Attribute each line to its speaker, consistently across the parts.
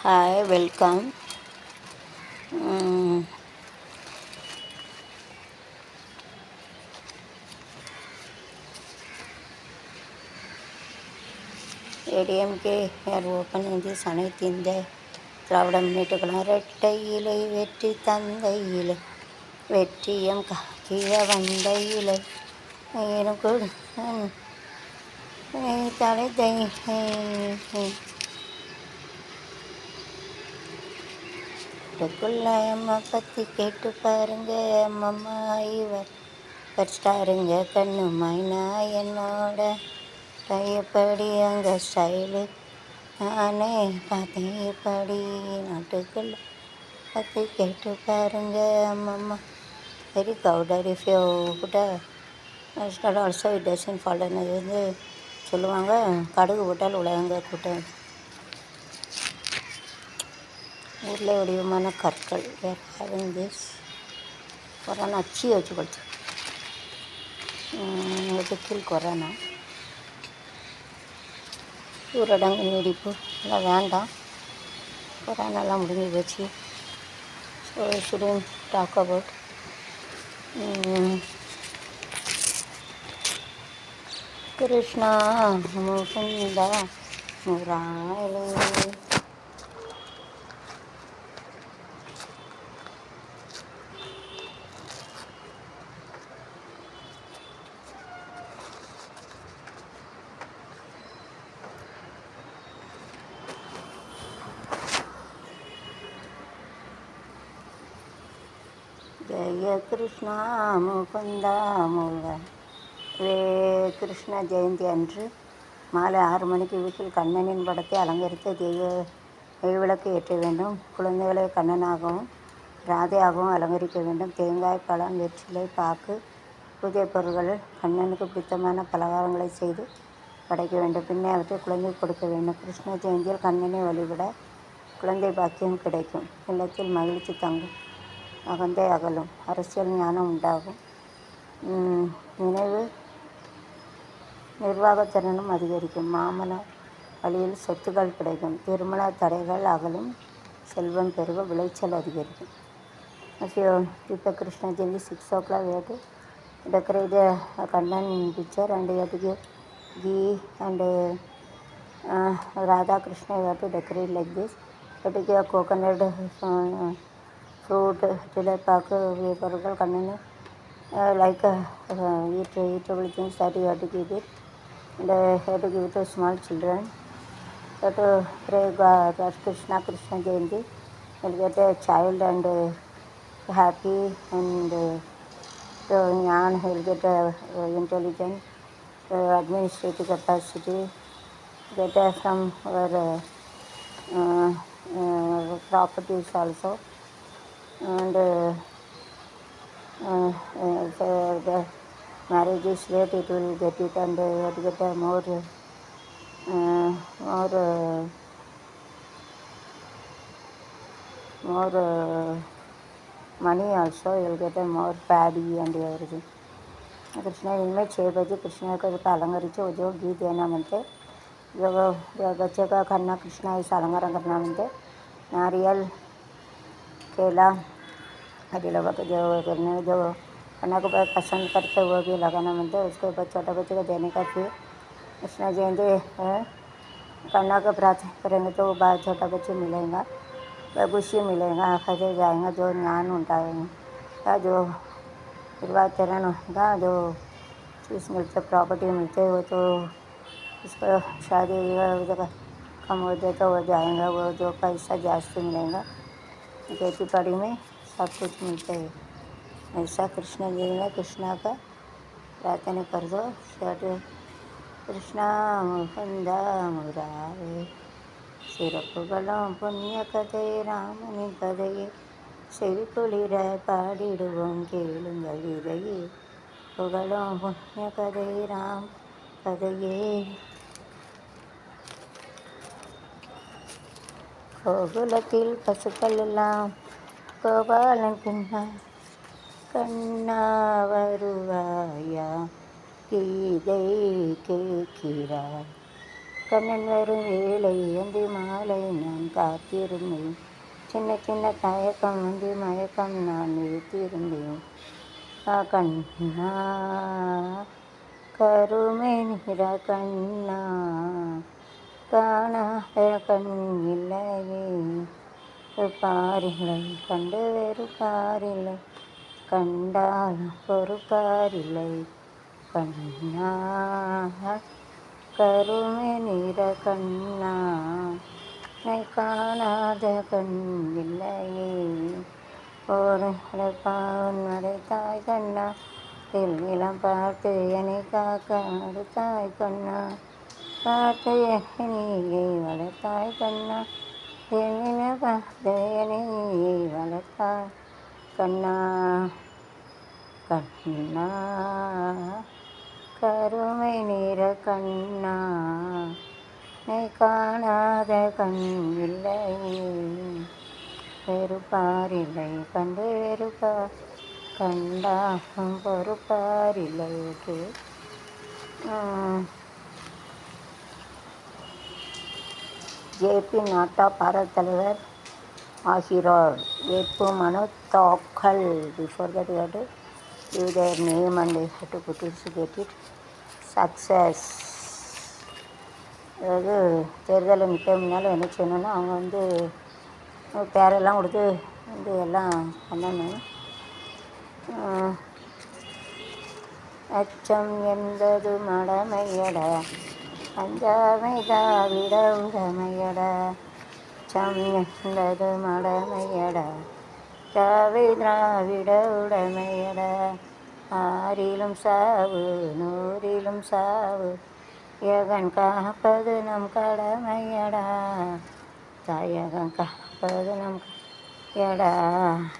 Speaker 1: Hi, welcome. Mm, ADMK are opening this அனைத்திந்த Dravida Munnetra Kazhagam இரட்டை இலை வெற்றி தந்தை இலை வெற்றியம் காக்கிய வந்த இலை எனக்கு தலை இதுக்குள்ள அம்மா பற்றி கேட்டு பாருங்க அம்மம்மா இவர் ஸ்டாருங்க கண்ணு மைனா என்னோட கையப்படி அங்கே ஸ்டைலு நானே பார்த்தேன் எப்படி நாட்டுக்குள்ள பற்றி கேட்டு பாருங்க அம்மம்மா வெரி கவுடர் இஃப் யூ கூட ஆல்சோ இட் டசன் ஃபாலோனது வந்து சொல்லுவாங்க கடுகு போட்டால் உலகங்க கூட்டம் ஊரில் வடிவமான கற்கள் வேறு ஹேவிங் திஸ் கொரோனா அச்சி வச்சு கொடுத்து கீழ் கொரோனா ஊரடங்கு நீடிப்பு எல்லாம் வேண்டாம் கொரோனாலாம் முடிஞ்சு போச்சு ஸோ ஷுடன் டாக் அபவுட் கிருஷ்ணா முகுந்தா முராரி ஜெய கிருஷ்ணா முகுந்தா வே கிருஷ்ண ஜெயந்தி அன்று மாலை 6 மணிக்கு வீட்டில் கண்ணனின் படத்தை அலங்கரித்து நெய்விளக்கு ஏற்ற வேண்டும். குழந்தைகளை கண்ணனாகவும் ராதையாகவும் அலங்கரிக்க வேண்டும். தேங்காய், பழம், வெற்றிலை, பாக்கு, பூஜை பொருட்கள், கண்ணனுக்கு பிடித்தமான பலகாரங்களை செய்து படைக்க வேண்டும். பின்னே அவற்றை குழந்தைக்கு கொடுக்க வேண்டும். கிருஷ்ண ஜெயந்தியில் கண்ணனை வழிபட குழந்தை பாக்கியம் கிடைக்கும். இல்லத்தில் மகிழ்ச்சி தங்கும். அகந்தை அகலும். அரசியல் ஞானம் உண்டாகும். நிர்வாகத்திறனும் அதிகரிக்கும். மாமன வழியில் சொத்துக்கள் கிடைக்கும். திருமண தடைகள் அகலும். செல்வம் பெருக. விளைச்சல் அதிகரிக்கும். இப்போ Krishna Jayanthi 6 o'clock we have to decorate the Kannan picture and we have to give ghee and Radha Krishna we have to decorate like this. We have to give a coconut fruit, tilapaku, பொருட்கள் கண்ணனு like eatable things that you have to give it. And you have to give it to small children. You have to pray God, Krishna Jayanti. You will get a child and happy and Jnana, he will get intelligent, administrative capacity, get from our properties also. And if the marriage is late, it will get it, and you have to get more money also. You will get more paddy and everything. Krishna इनमें 6 बजे कृष्णा का अलंकरित जो गीत देना मनते जो बच्चे का करना कृष्णा इस अलंकार करना मनते नारियल केला हरी लगा के जो करने जो कन्या को पसंद करते हुए भी लगाना मनते उसको छोटा बच्चे को देने का फिर कृष्णा जयंती कन्या को प्रार्थना करेंगे तो बाद छोटा बच्चे मिलेगा खुशी मिलेगा खजे जाएगा जो ज्ञान उठाएगा जो निर्वाचरण होगा जो चीज़ मिलते प्रॉपर्टी मिलते वो तो उसको शादी जगह कम हो जाए तो वो जाएगा वो जो पैसा जास्ती मिलेगा खेती बाड़ी में सब कुछ मिलते है ऐसा कृष्ण जी में कृष्णा का प्रार्थना कर दो कृष्णा मुकुंद मुरारे சிறப்புகளும் புண்ணிய கதை ராமனின் கதையே செவிக்குளிர பாடிடுவோம் கேளுங்கள் இதையே புகழும் புண்ணிய கதை ராம் கதையே கோகுலத்தில் பசுக்கள் எல்லாம் கோபாலன் பின்னார் கண்ணா வருவாயா கீதை கேட்கிறார் கண்ணன் வரும் வேளை அந்தி மாலை நான் காத்திருந்தேன். சின்ன சின்ன தயக்கம் வந்து மயக்கம் நான் வைத்திருந்தேன். கண்ணா கருமை நிற கண்ணா காணாத கண் இல்லையே பாரில்லை கண்டு வெறுப்பாரில்லை கண்டாலும் பொறுப்பாரில்லை கண்ணா கருமை நிற கண்ணா காணாத கண் இல்லையே ஒரு பாவன் அடைத்தாய் கண்ணா இளம் பார்த்து என்னை காக்க அடுத்தாய் கண்ணா பார்த்து என்னையை வளர்த்தாய் கண்ணா என்ன பார்த்து என்னையை வளர்த்தாய் கண்ணா கண்ணா கருமை நிற கண்ணா காணாத கண் இல்லையே வெறுப்பாரில்லை கண்டு வெறுப்பார் கண்டாலும் பொறுப்பாரில்லை. ஜேபி நட்டா பாரத் தலைவர் ஆகிறார். வேட்பு மனு தாக்கல். Before that you have to give their name and they have to put it to get it success. அதாவது தேர்தலில் நிற்க முன்னால் என்ன செய்யணும்னா அவங்க வந்து பேரெல்லாம் கொடுத்து வந்து எல்லாம் பண்ணணும். அச்சம் என்பது மடமையட அஞ்சாமை தாவிட உடமையட அச்சம் என்பது மடமையட தாவை திராவிட உடமையட ஆறிலும் சாவு நூறிலும் சாவு யகன் காப்பது நம் கடமையடா தாயகம் காப்பது நம் எடா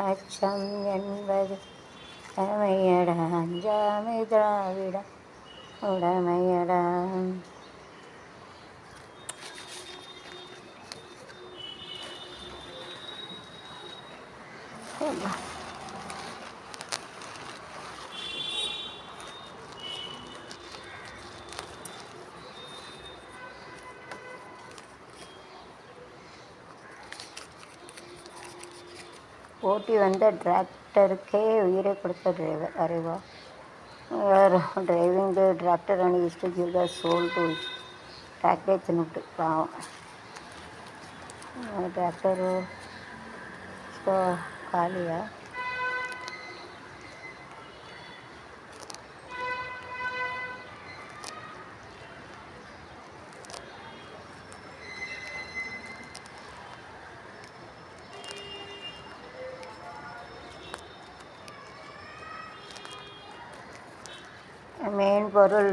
Speaker 1: அச்சம் என்பது உடமையடா அஞ்சாமை திராவிட உடமையடா. ஓட்டி வந்த டிராக்டருக்கே உயிரை கொடுத்த டிரைவர் அறிவா driving the tractor and use to give the soul to டிராக்டரே தின்னுட்டு பாவம் டிராக்டரு காலியா. மென்பொருள்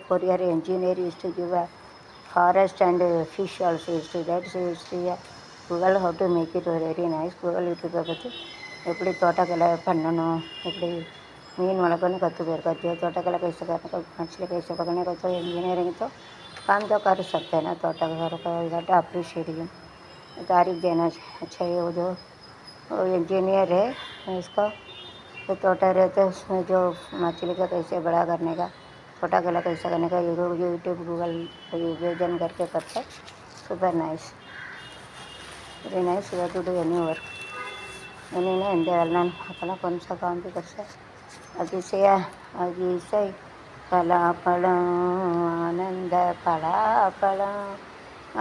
Speaker 1: courier engineer is to give a forest and fish also is to that. So is to Google how to make it very nice. Google யூடியூப்பை பற்றி எப்படி தோட்டக்கலை பண்ணணும் எப்படி मीन वळकने कत्तू बेरकत्ती तोटकला कैसे करना मछली कैसे पकड़ने का तो इंजीनियरिंग तो काम तो कर सकते हैं ना तोटकर का इधर अप्रिशिएटिंग तारीफ देना चाहिए। वो जो इंजीनियर है इसका तो तोटा रहता है उसमें जो मछली का कैसे बड़ा करने का छोटा गला कैसे करने का यूट्यूब गूगल विजन करके करता है। Super nice very nice you to do any work any ना इंदे వెళ్ళాను అక్కడ కొంచెం काम भी करता அதிசய அதிசை பலாப்பழம் ஆனந்த பலாப்பழம்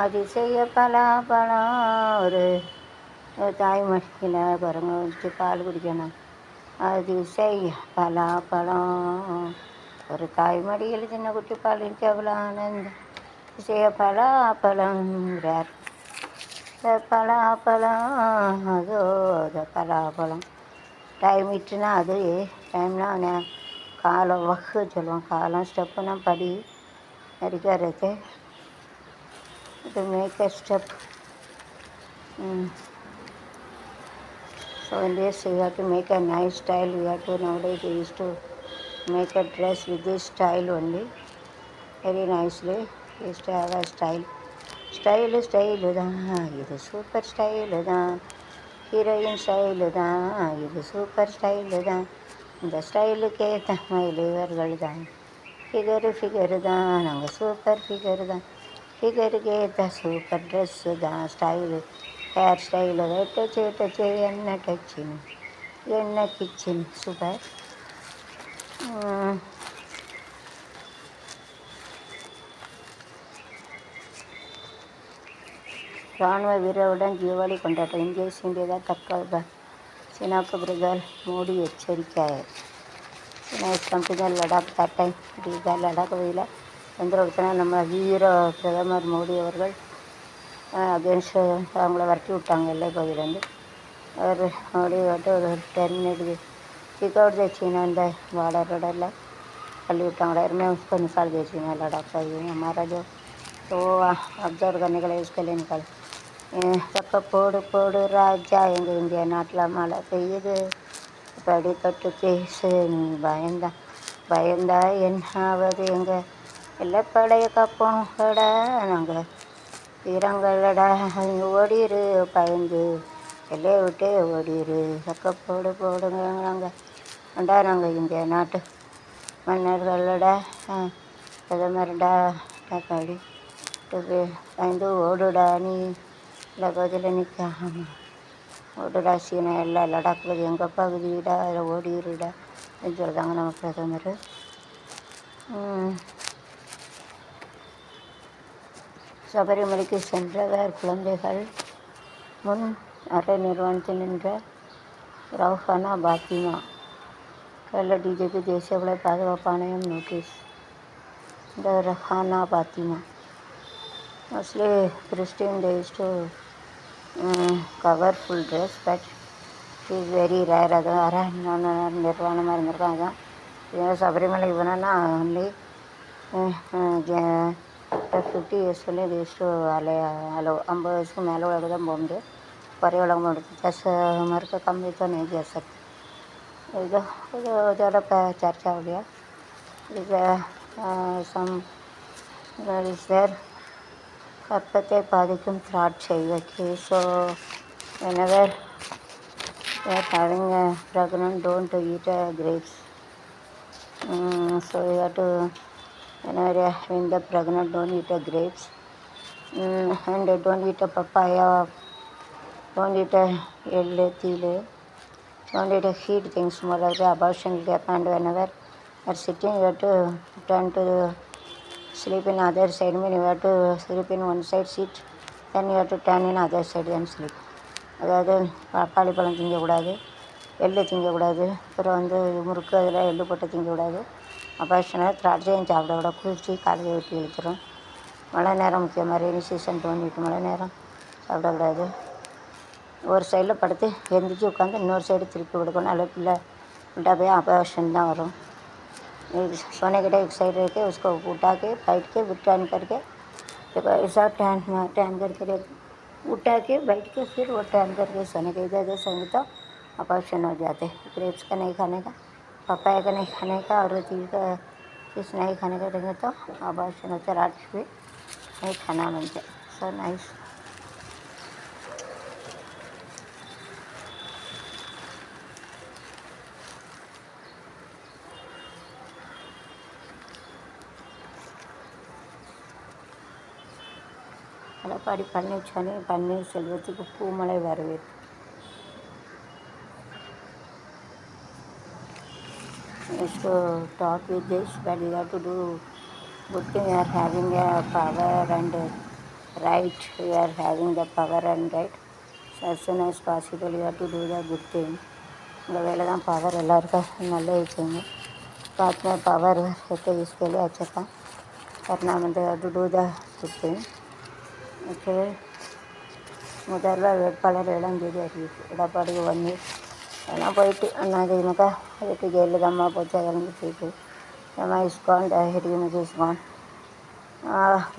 Speaker 1: அதிசய பலாப்பழம் ஒரு தாய்மொழியில் பாருங்க வச்சு பால் குடிக்கணும் அதிசய பலாப்பழம் ஒரு தாய்மடியில் சின்ன குட்டி பால் இருக்கு அவ்வளோ ஆனந்த அதிசய பலாப்பழம் பலாப்பழம் அதோ பலாப்பழம் டைம் இட்டுனா அது டைம்னா காலம் வகு சொல்லுவோம் காலம் ஸ்டெப்புனா படி நடிக்கிறது to make a step. So in this you have to make a nice style. You have to nowadays they used to make a dress with this style only very nicely. Used to have a style தான் இது super style தான் heroine style தான் இது super style தான் இந்த ஸ்டைலுக்கு ஏற்ற மாதிரி இவர்கள் தான் ஃபிகரு தான் நாங்கள் சூப்பர் ஃபிகரு தான் ஃபிகருக்கு ஏற்ற சூப்பர் ட்ரெஸ்ஸு தான் style, hair style, Dutch Dutch என்ன டச்சுன்னு என்ன கிச்சன் சூப்பர். ராணுவ வீரருடன் தீபாவளி கொண்டாட்டம். இந்திய சீண்டியதா தற்காப்பு சீனாவுக்கு பிறகால் மோடி எச்சரிக்கை. China is come to the Ladakh that time. Ladakh பகுதியில் தொந்தரவுத்தன நம்ம வீர பிரதமர் மோடி அவர்கள் அகேன்ஸ்ட் அவங்கள வரட்டி விட்டாங்க எல்லை பகுதியிலேருந்து. அவர் மோடி வந்து ஒரு 10 मिनट किक आउट दे चीना இந்த பார்டரோட तल्ली विटांगे मैं उसको निकाल दे चीना लड़ाक का ये हमारा जो तो ऑब्जर्व करने के लिए इसके लिए निकाल தக்க போடு போடு ராஜா எங்கள் இந்தியா நாட்டில் மழை பெய்யுது படி தொட்டு பேசு நீ பயந்தா என்னாவது எங்கள் எல்லைப்படைய காப்போங்கடா நாங்கள் வீரங்களடா ஓடிரு பயந்து எல்லையை விட்டு ஓடிரு தக்க போடு போடுங்க நாங்கள் இந்தியா நாட்டு மன்னர்களடா பிரதமர்டா படி பயந்து ஓடுடா நீ இல்லை பதில் நிற்காம ஓடுடா சீனா எல்லாம் லடாக் பகுதி எங்கள் பகுதிடா அதில் ஓடிடுடா அப்படின்னு சொல்கிறாங்க நம்ம பிரதமர். சபரிமலைக்கு சென்றவர் குழந்தைகள் முன் அரை நிர்வாணத்தில் நின்ற ரவுஹானா பாத்திமா. கேரள டிஜிபி தேசிய விலை பாதுகாப்பு ஆணையம் நோட்டீஸ். இந்த Rahana Fathima mostly Christian they used to cover full dress but she is very rare. அது வர நிர்வாணமாக இருந்திருக்காங்க. அதான் சபரிமலை இவனா only 50 years சொல்லி they used to allow 50 வயசுக்கு மேலே உலக தான் போக முடியும். குறைய உலகம் முடிச்சு दस उम्र का कम भी तो नहीं जा सकते. இது இதோட சர்ச்சா हो गया. some is there கற்பத்தை பாதிக்கும் திராட்சை. Okay so whenever you are having a pregnant don't eat grapes. So you have to whenever you are having the pregnant don't eat grapes and don't eat a papaya, don't eat yellow tea, don't eat heat things more like the abortion will happen. And whenever you are sitting you have to turn to sleep in other side. Mean you have to sleep in one side seat then you have to turn in other side and sleep. அதாவது பப்பாளி பழம் திங்கக்கூடாது, எள்ளு திங்கக்கூடாது, அப்புறம் வந்து முறுக்கு அதில் எள்ளு போட்டு திங்கக்கூடாது. அபாஷனாக திராட்சையும் சாப்பிடக்கூடாது. குளிர்ச்சி காலையை வெட்டி இழுத்துரும். மழை நேரம் முக்கியமாக ரெய்னி சீசன் தோண்டிட்டு மழை நேரம் சாப்பிடக்கூடாது. ஒரு சைடில் படுத்து எந்திரிச்சு உட்காந்து இன்னொரு சைடு திருப்பி கொடுக்கணும். நல்ல பிள்ளை उल्टा पे अबॉर्शन ना हो. सोने के एक साइड रह के उसको उठा के बैठ के टर्न करके ऐसा टर्न करके उठा के बैठ के फिर वो टर्न करके सोने के इधर उधर सोने तो अबॉर्शन हो जाते. ग्रेप्स का नहीं खाने का, पपाया का नहीं खाने का और चीज़ नहीं खाने का रहेंगे तो अबॉर्शन होता. रात भी नहीं खाना बनते. So nice. எடப்பாடி பழனிசாமி பன்னீர்செல்வத்துக்கு பூமலை வரவேற்பு. So talk with this, but you have to do good thing. You are having a power and right. You are having the power and right. So as soon as possible you have to do the good thing. உங்கள் வேலை தான் power எல்லாருக்கும் நல்ல விஷயங்க. பார்த்து power है इसके लिए अच्छा था करना मतलब to do the good thing. Okay முதல்வர் வேட்பாளர் 7ஆம் தேதி அறிவிப்பு. எடப்பாடி 1 year அதெல்லாம் போயிட்டு அதிமுக அதுக்கு ஜெயலலிதாம்மா போச்சு அதெல்லாம் போயிட்டு ஏமா இஸ்கான் ஏடிஎம்கே இஸ்கான்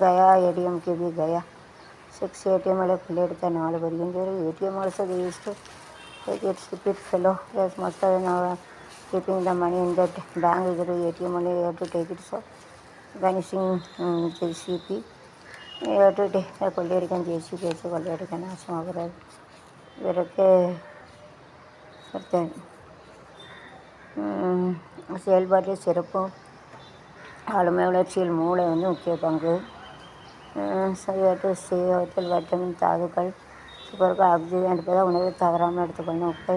Speaker 1: गया ADM के भी गया. 6 ATM वाले खुले எடுத்த 4 பேர் இங்கே ATM also they used to take it stupid fellow. Yes, most of them are keeping the money in that bank. Either ATM only you have to take it. So vanishing JCP you have to take கொள்ளையடிക്കാൻ JCP வச்சு கொள்ளையடிக்க நாசமாகிறார். இவருக்கு ஒருத்தன் செயல்பாட்டில் சிறப்பும் ஆளுமை வளர்ச்சியில் மூளை வந்து முக்கிய பங்கு. சரியாட்டு சேவத்தில் வைட்டமின் தாதுக்கள் சுகருக்கு ஆக்சிஜன் எடுப்பதை உணவில் தவறாமல் எடுத்துக்கொள்ளணும். உப்பை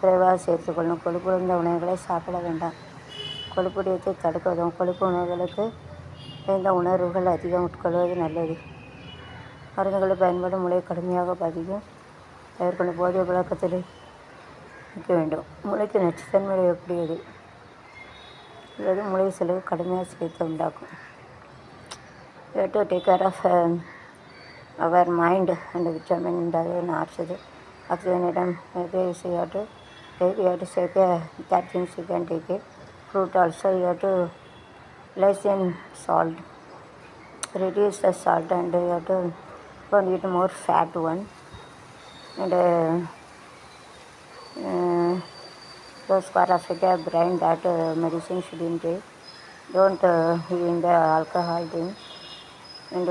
Speaker 1: குறைவாக சேர்த்துக்கொள்ளணும். கொழுப்பு இருந்த உணவுகளை சாப்பிட வேண்டாம். கொழுப்புடையத்தை தடுக்க உதவும். கொழுப்பு உணவுகளுக்கு இந்த உணர்வுகள் அதிகம் உட்கொள்வது நல்லது. மருந்துகளை பயன்படும் மூளையை கடுமையாக பாதிக்கும். தவிர்க்கணும். போதிய பழக்கத்தில் வைக்க வேண்டும். மூளைக்கு நச்சுத்தன்மை இருக்கக்கூடியது அல்லது மூளை செலவு கடுமையாக சேதத்தை உண்டாக்கும். We have to take care of our mind and vitamin and oxygen. Maybe you have to take that things you can take it. Fruit also you have to less in salt. Reduce the salt and you have to don't eat more fat one. And those who are affected brain that medicine shouldn't take. Don't in the alcohol drink. And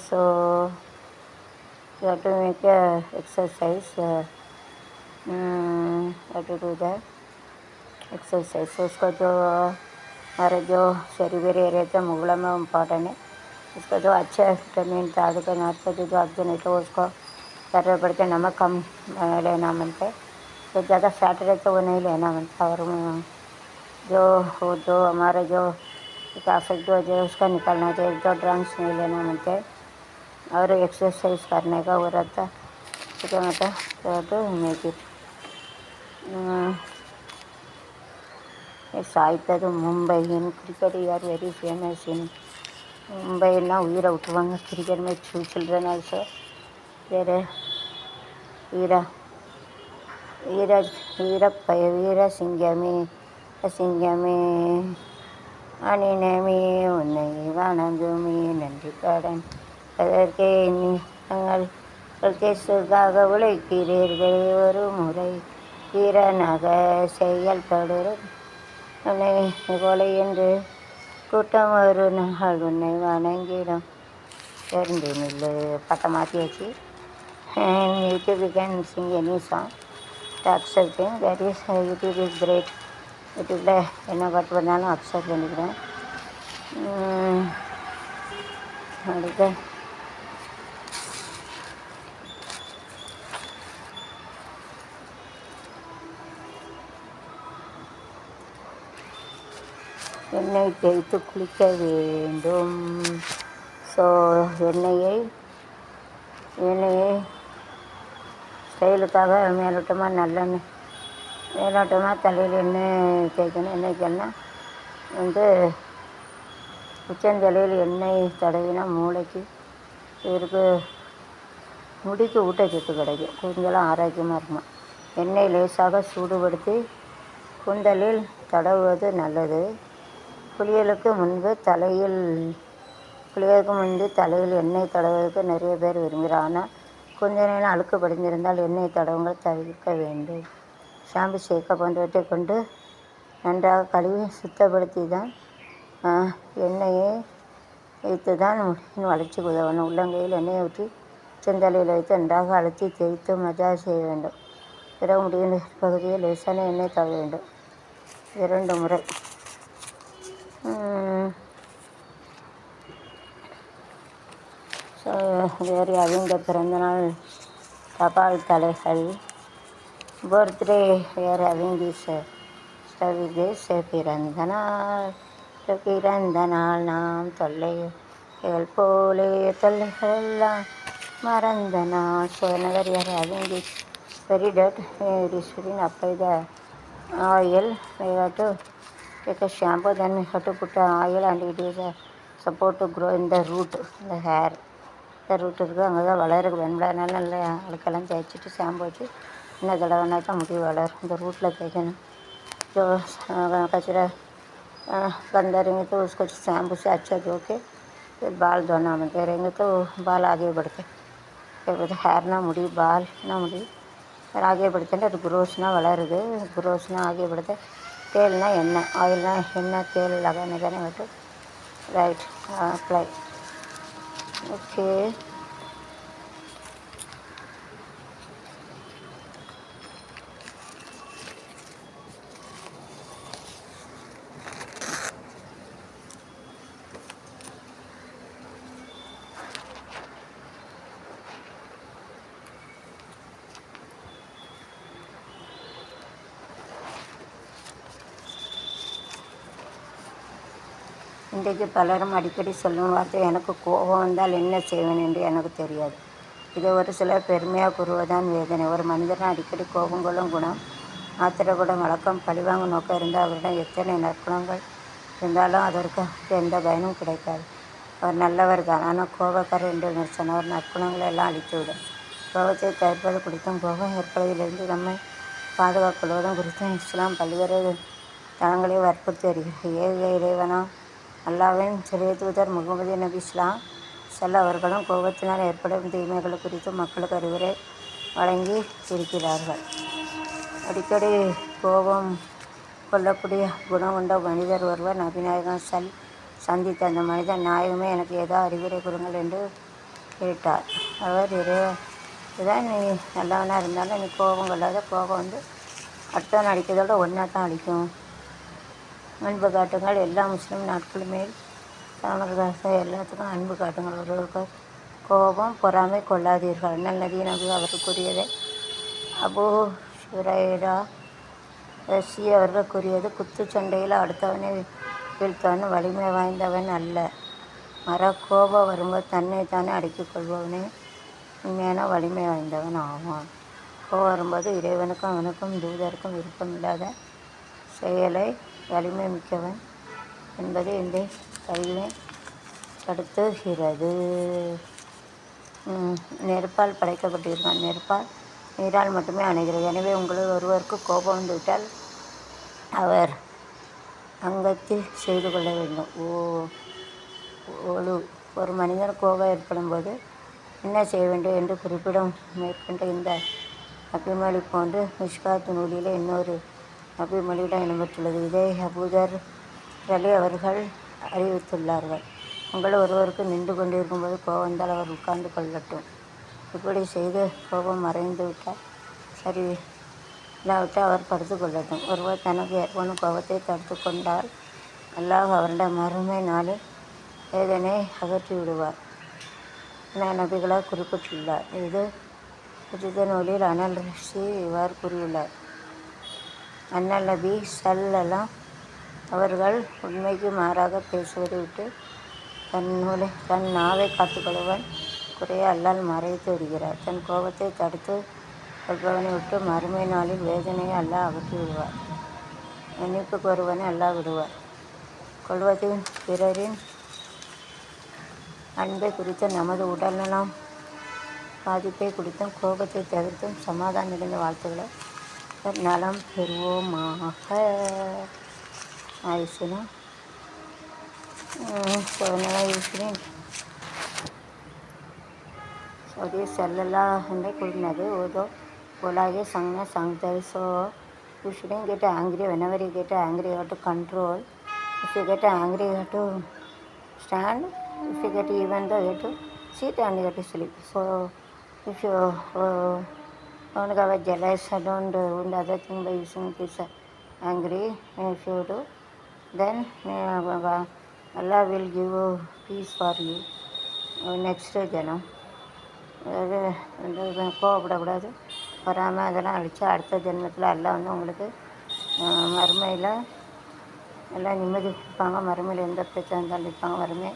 Speaker 1: so you have to make exercise. Have to do that exercise. So उसका जो हमारे जो शरीर area था मुगला में important है. उसका जो अच्छा विटामिन ताकत का नाश का जो ऑक्सीजन है उसको ज़रूरत पड़ती है. नमक कम लेना मनता है. तो ज़्यादा फैट रहता वो नहीं लेना मनता. और जो हमारे जो अफेक्ट हो जाए उसका निकालना चाहिए. जो ड्रग्स नहीं लेना मनते और एक्सरसाइज करने का वो रहता तो क्या मतलब तो मेक इट साहित्य तो Mumbai in cricket are very famous in Mumbai ना वीरा उठवांगा क्रिकेट में चिल्ड्रन आल्सो वेरे वीरा वीरा वीरप्पा वीरा சிங்கமே அணிநமி உன்னை வணங்குமி நன்றி கடன் அதற்கே நீங்கள் கேசுக்காக உழைக்கிறீர்கள். ஒரு முறை வீரனாக செயல்படுறது உன்னை கொலை என்று கூட்டம் ஒரு நாள் உன்னை வணங்கிடும். தெரிந்து நில்லு பட்டம் மாற்றியாச்சு. YouTube you can sing any song to accepting that is YouTube is great. யூடியூப்பில் என்ன பாட்டு பண்ணாலும் அக்செப்ட் பண்ணிக்கிறேன். அடுத்து எண்ணெய் தேய்த்து குளிக்க வேண்டும். ஸோ எண்ணெயை ஸ்டைலுக்காக மேலோட்டமாக தலையில் எண்ணெய் தேய்க்கணும். எண்ணெய்க்கன்னா உச்சந்தலையில் எண்ணெய் தடவினா மூளைக்கு இவருக்கு முடிக்கு ஊட்டச்சத்து கிடைக்கும். கொஞ்சம் ஆரோக்கியமாக இருக்குமா. எண்ணெய் லேசாக சூடுபடுத்தி கூந்தலில் தடவுவது நல்லது. குளியலுக்கு முன்பு தலையில் எண்ணெய் தடவுவதற்கு நிறைய பேர் விரும்புகிறார். ஆனால் கொஞ்ச நேரம் அழுக்கு படிந்திருந்தால் எண்ணெய் தடவுங்கள் தவிர்க்க வேண்டும். ஷாம்பு சேர்க்க போன்றவற்றை கொண்டு நன்றாக கழுவி சுத்தப்படுத்தி தான் எண்ணெயை வைத்து தான் முடியின் வளர்ச்சிக்கு உதவணும். உள்ளங்கையில் எண்ணெயை ஊற்றி செந்தலையில் வைத்து நன்றாக அழுத்தி தேய்த்து மசாஜ் செய்ய வேண்டும். பிறகு முடியின் பகுதியில் லேசான எண்ணெய் தடவ வேண்டும். 2 முறை. ஸோ வேறு அவங்க பிறந்தநாள் தபால் தலைகள் பர்த்டே வேறு அவங்க பிறந்த நாள் நாம் தொல்லைகள் போலே தொல்லைகள் எல்லாம் மறந்த நாள். So another year having this very dirt it is written apply the oil. We have to take a shampoo, then we have to put oil and it is support to grow in the root, the hair. இந்த root இருக்குது அங்கே தான் வளருக்கு பயன்பட. அதனால நல்லா அழுக்கெல்லாம் தேய்ச்சிட்டு shampoo வச்சு இன்னும் தடவைனா தான் முடி வளரும். இந்த ரூட்டில் தேய்க்கணும். जो कचरा गंदा रहेंगे तो उसको शैम्पू से अच्छा धो के फिर बाल धोना बनते रहेंगे तो बाल आगे बढ़ते. फिर हेयर ना मुड़ी बाल ना मुड़ी फिर आगे बढ़ते हैं. ग्रोसना வளருது. ग्रोसना आगे बढ़ते. तेलना एண்ணெய் ஆயில்னா எண்ணெய் तेल लगाने का नहीं तो राइट अप्लाई. ओके இன்றைக்கு பலரும் அடிக்கடி சொல்லும் வார்த்தை, எனக்கு கோபம் வந்தால் என்ன செய்வேன் என்று எனக்கு தெரியாது. இதை ஒரு சிலர் பெருமையாக கூறுவதுதான் வேதனை. ஒரு மனிதன் அடிக்கடி கோபம் கொள்ளும் குணம், ஆத்திரப்படும் வழக்கம், பழிவாங்கும் நோக்கம் இருந்தால் அவரிடம் எத்தனை நற்குணங்கள் இருந்தாலும் அதற்கு எந்த பயனும் கிடைக்காது. அவர் நல்லவர் தான், ஆனால் கோபக்காரர் என்று விமர்சனம் அவர் நற்குணங்களை எல்லாம் அழித்துவிடும். கோபத்தை தவிர்ப்பது குறித்தும் கோபம் ஏற்படுவதிலிருந்து நம்மை பாதுகாத்துக் கொள்வதும் குறித்தும் இஸ்லாம் பல்வேறு தளங்களை வற்புறுத்தி வருகிறது. ஏக இறைவனா அல்லாஹ்வின் சிறைதூதர் முகமது நபி அவர்களும் கோபத்தினால் ஏற்படும் தீமைகள் குறித்து மக்களுக்கு அறிவுரை வழங்கி இருக்கிறார்கள். அடிக்கடி கோபம் கொள்ளக்கூடிய குணம் கொண்ட மனிதர் ஒருவர் நபிநாயகம் சந்தித்த அந்த மனிதன், நாயகமே எனக்கு ஏதோ அறிவுரை கூறுங்கள் என்று கேட்டார். அவர், இதான் நீ நல்லவனாக இருந்தாலும் நீ கோபம் கொள்ளாத. கோபம் வந்து அடுத்தவன் அடிக்கிறதோட ஒன்றா தான் அடிக்கும். அன்பு காட்டுங்கள். எல்லா முஸ்லீம் நாட்கள் மேல் தாமரதாச எல்லாத்துக்கும் அன்பு காட்டுங்கள். ஒருவருக்கு கோபம் பொறாமை கொள்ளாதீர்கள். அண்ணல் நபி அவர்கள் கூறியதை அபூ ஹுரைரா அவர்கள் கூறியது, குத்துச்சண்டையில் அடுத்தவனை வீழ்த்தவன் வலிமை வாய்ந்தவன் அல்ல, கோபம் வரும்போது தன்னைத்தானே அடக்கிக் கொள்பவனே உண்மையான வலிமை வாய்ந்தவன் ஆவான். கோபம் வரும்போது இறைவனுக்கும் அவனுக்கும் தூதருக்கும் விருப்பமில்லாத செயலை வலிமை மிக்கவன் என்பதை இந்த கல்வி படுத்துகிறது. நெருப்பால் படைக்கப்பட்டிருக்கான், நெருப்பால் நீரால் மட்டுமே அணைகிறது. எனவே உங்களில் ஒருவருக்கு கோபம் வந்துவிட்டால் அவர் அங்கத்தில் செய்து கொள்ள வேண்டும். ஒரு மனிதன் கோபம் ஏற்படும் போது என்ன செய்ய வேண்டும் என்று குறிப்பிடும் மேற்கொண்ட இந்த நபிமொழி போன்று மிஷ்காத் நூலில் இன்னொரு நபிமொழியிடம் இடம்பெற்றுள்ளது. இதை அபூதர் அலி அவர்கள் அறிவித்துள்ளார்கள். உங்கள் ஒருவருக்கு நின்று கொண்டிருக்கும்போது கோபம் வந்தால் அவர் உட்கார்ந்து கொள்ளட்டும். இப்படி செய்து கோபம் மறைந்து விட்டால் சரி, இல்லாவிட்டால் அவர் படுத்து கொள்ளட்டும். ஒருவர் தனக்கு ஏற்படும் கோபத்தை தடுத்து கொண்டால் அல்லாஹ் அவருடைய மறுமை நாளில் வேதனையை அகற்றி விடுவார் என நபிகளார் குறிப்பிட்டுள்ளார். இது புதித நூலில் அனல் ரிஷி இவ்வாறு கூறியுள்ளார். அண்ணல் நபி அவர்கள் உண்மைக்கு மாறாக பேசுவதை விட்டு தன் நாவை காத்துக்கொள்வன் குறைய அல்லால் மறைத்து விடுகிறார். தன் கோபத்தை தடுத்து கொள்பவனை விட்டு மறுமை நாளில் வேதனையை அல்லாஹ் அகற்றி விடுவார். மன்னிப்பு கோருவனை அல்லாஹ் விடுவார். கொள்வதின் பிறரின் அன்பை குறித்தும் நமது உடல்நலம் பாதிப்பை குறித்தும் கோபத்தை தவிர்த்தும் சமாதானம் நிறைந்த வாழ்த்துக்களை நலம் பெறுவோமாக. ஆயிடுச்சுன்னா Saudi Sallallahu கூறினது, ஓதோ போலாகே சங்தரி. So you shouldn't get angry. Whenever you get angry, you have to control. If you get angry, you have to stand. If you get even though, you have to sit and you have to sleep. So if you don't get jealous, don't do other thing by using this angry, if you do, then Allah will give you peace for you next ஜனம். அதாவது கோவப்படக்கூடாது, வராமல் அதெல்லாம் அழித்து அடுத்த ஜென்மத்தில் எல்லாம் வந்து உங்களுக்கு மறுமையில் எல்லாம் நிம்மதி கொடுப்பாங்க. மறுமையில் எந்த பிரச்சனை இருந்தாலும் இருப்பாங்க மறுமை.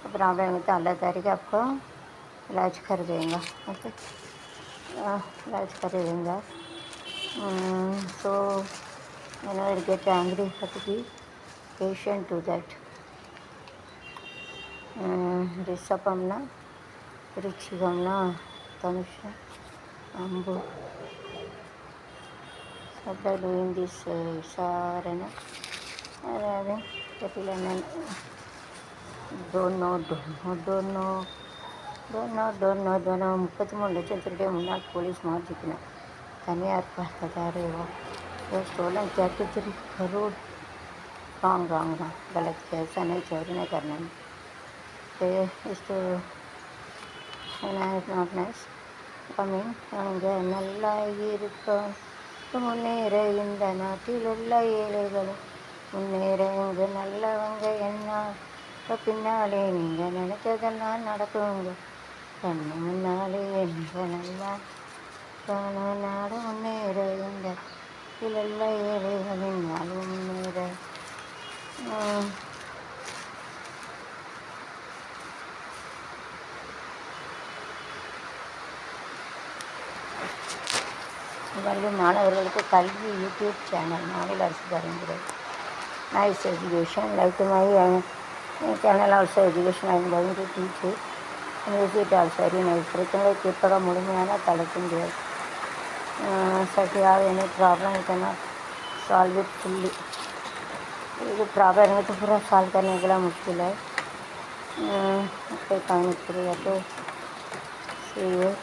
Speaker 1: அப்புறம் அவங்க அல்லா தாரிக்கு அப்போ इलाज कर देंगे. ओके, इलाज कर देंगे. So whenever you get angry, you have to be patient to that. ரிஷபம்னா ரிச்சிகம்னா தனுஷம், அம்பு. After doing this சாரண, அதாவது தெரியல என்னென்னு, டோனோ 33 லட்சம் திருடைய முன்னாள் போலீஸ் மாற்றிக்கினார். தனியார் பதாரேவா स्टोलन 33 करोड़. रॉन्ग गलत किया, ऐसा नहीं, चोरी नहीं करना है. इसको நாட் நைஸ். கம்மிங் அங்கே நல்லா இருக்கும் முன்னேற, இந்த நாட்டில் உள்ள ஏழைகளும் முன்னேற, இங்கு நல்லவங்க என்ன பின்னாலே நீங்கள் நினைச்சதெல்லாம் நடக்குங்க, கண்ணு முன்னாலே எங்க நல்லா நாடு முன்னேற, இந்த நாட்டில் உள்ள ஏழைகளின் நாளும் முன்னேற. கல்வி மாணவர்களுக்கு கல்வி யூடியூப் சேனல் மாநில அரசு பரிந்துரை. Nice education. Like my channel also education I am going to teach it. And visit also very nice. பிரச்சனை தீர்ப்பக முழுமையான தலைக்கும் முடியாது. So if you have any problem you cannot solve it fully. ये problem है तो पूरा सॉल्व करने के लिए मुश्किल है. कोई कहानी करेगा तो see it.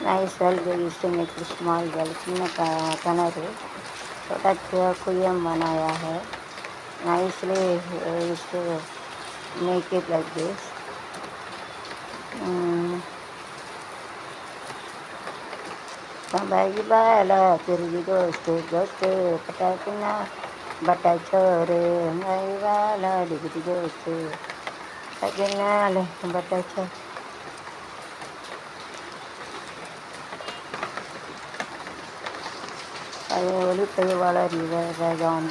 Speaker 1: Nice well they used to make a small well. चिन्ह किनारे छोटा कुएं बनाया है. Nicely used to make it like this. Bagi bala pergi dostu patakina batachore bagi bala digiti dostu patakina le batachore. Ayo oli payi wala riverdan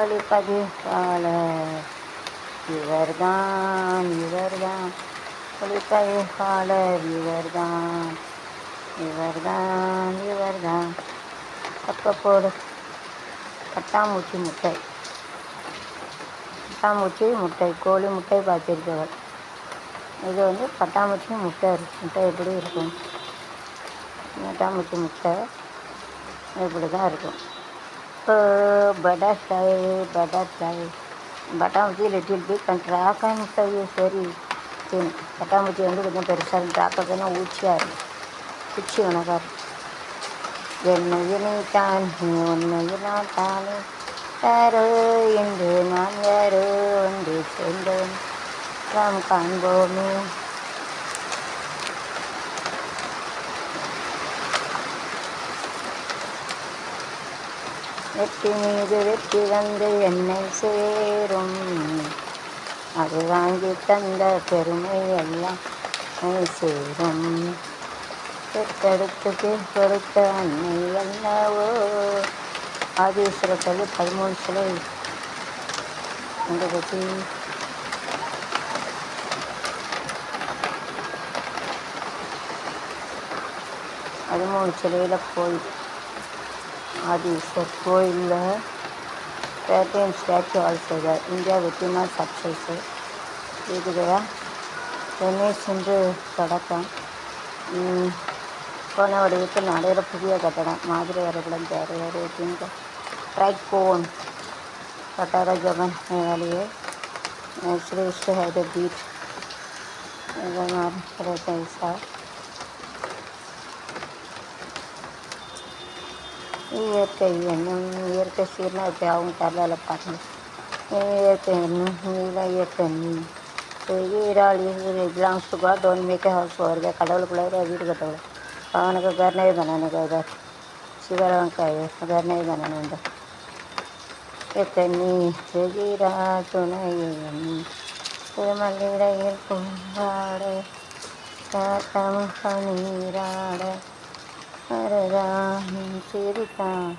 Speaker 1: oli payi wala riverdan oli payi wala riverdan அப்பப்போடு பட்டாம்பூச்சி முட்டை கோழி முட்டை பார்த்திருக்கவள். இது வந்து பட்டாம்பூச்சி முட்டை எப்படி இருக்கும்? பட்டாம்பூச்சி முட்டை இப்படி தான் இருக்கும். இப்போ பட்டாம்பூச்சி little big and track and fly சரி தின். பட்டாம்பூச்சி வந்து கொஞ்சம் பெருசாக இருக்கும். ட்ராக்கெல்லாம் ஊச்சியாக இருக்கும். குச்சி உனக்காக என்னையினை தான் உன்னையினால் தானே யாரோ என்று நான் யாரோ ஒன்று சேர்ந்தோம் நாம் காண்போமே. வெற்றி மீது வெற்றி வந்து என்னை சேரும். அது வாங்கி தந்த பெருமை எல்லாம் சேரும். பெற்றெடுத்து கொடுத்த அன்னை என்னவோ. ஆதிஸ்வரத்தில் 13 சிலை அங்கே பற்றி 13 சிலையில் போய் ஆதிஸ்வர் கோயிலில் 13 ஸ்டாச்சு ஆல்சோ இந்தியா வெற்றினா சக்ஸஸ் இருக்குதா. சென்னை சென்று தொடக்கம். போன வடிவத்தில் நடையிற புதிய கட்டடம் மாதிரி வரைபடம் தேவையாரு ட்ரைகோன் கட்டார ஜபன் வேலையே ஸ்ரீஷ்ட ஹைத பீச் பைசா. இயற்கை எண்ணம் இயற்கை சீர்னா இப்போ அவங்க தரலால் பார்க்கணும். இயற்கை எண்ணம் இயற்கை எண்ணம் ஈராள் belongs to God don't make house வருது. கடவுளுக்குள்ளே வீடு கட்டவுல அவனுக்கு घर नहीं बनाने का इधर शिवराम का है घर नहीं बनाने का. எத்தனி செகிரா துணையணி மல்லிடையில் பூங்காட காட்டம் பனீராட அரதான் சிரித்தான்